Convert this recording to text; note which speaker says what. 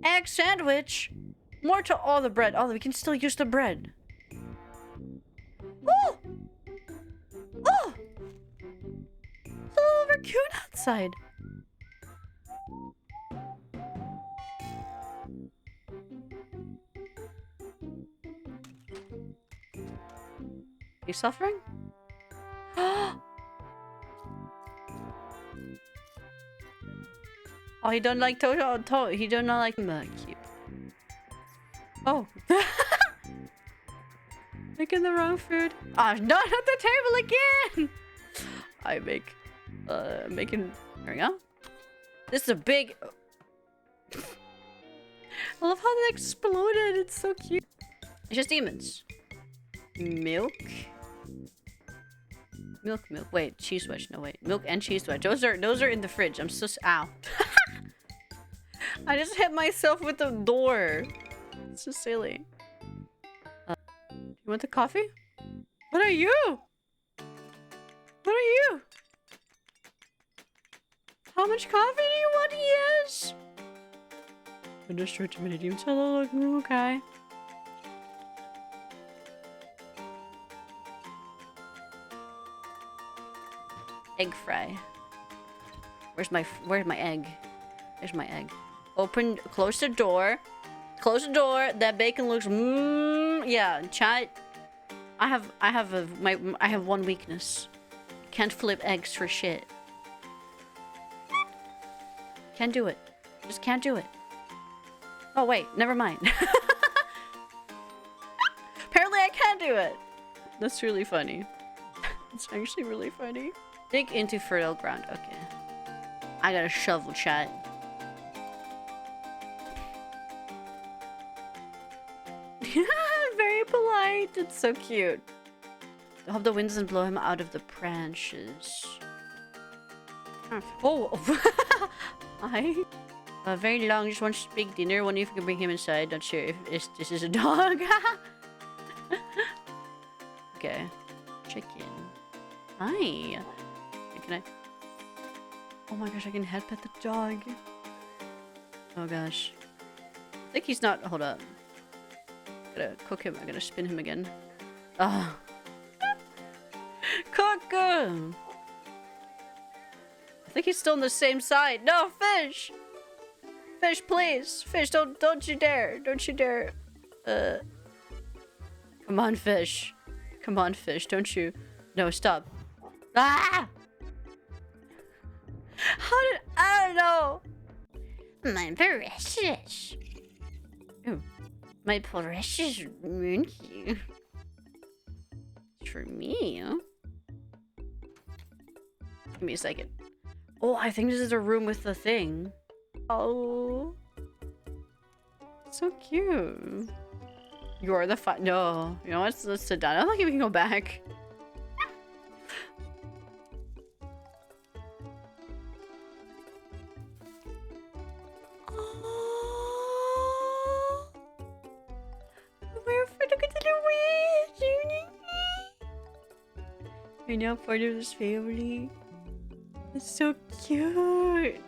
Speaker 1: egg sandwich. More to all the bread. Oh, we can still use the bread. Oh! Oh! There's a little raccoon outside. You suffering? Oh, he don't like he don't like cute. Oh. Making the wrong food. Ah, oh, not at the table again! I make making there we go. This is a big I love how that exploded. It's so cute. It's just demons. Milk. Milk. Wait, cheese wedge. No, wait. Milk and cheese wedge. Those are in the fridge. I'm so ow. I just hit myself with the door. It's so silly. You want the coffee? What are you? What are you? How much coffee do you want? Yes. I'm just trying to medium. Hello, okay. Egg fry. Where's my egg? There's my egg. Close the door. Close the door. That bacon looks yeah, chat. I have one weakness. Can't flip eggs for shit. Can't do it. Just can't do it. Oh wait, never mind. Apparently I can't do it. That's really funny. It's actually really funny. Dig into fertile ground. Okay. I got a shovel, chat. Very polite. It's so cute. I hope the wind doesn't blow him out of the branches. Oh. Hi. Very long. Just one big dinner. Wonder if you can bring him inside. Not sure if this is a dog. Okay. Chicken. Hi. Can I? Oh my gosh, I can headpet the dog. Oh gosh. I think he's not. Hold up. I gotta cook him. I gotta spin him again. Oh. Cook him! I think he's still on the same side. No, fish! Fish, please! Fish, don't you dare! Don't you dare! Come on, fish. Come on, fish, don't you... No, stop. Ah! How did... I don't know! My precious... Ooh. My precious monkey. For me, huh? Give me a second. Oh, I think this is a room with the thing. Oh. So cute. You're the fun. No. You know what? Let's sit down. I don't think we can go back. Oh. We're to go to the witch. You're now part of this family. It's so cute.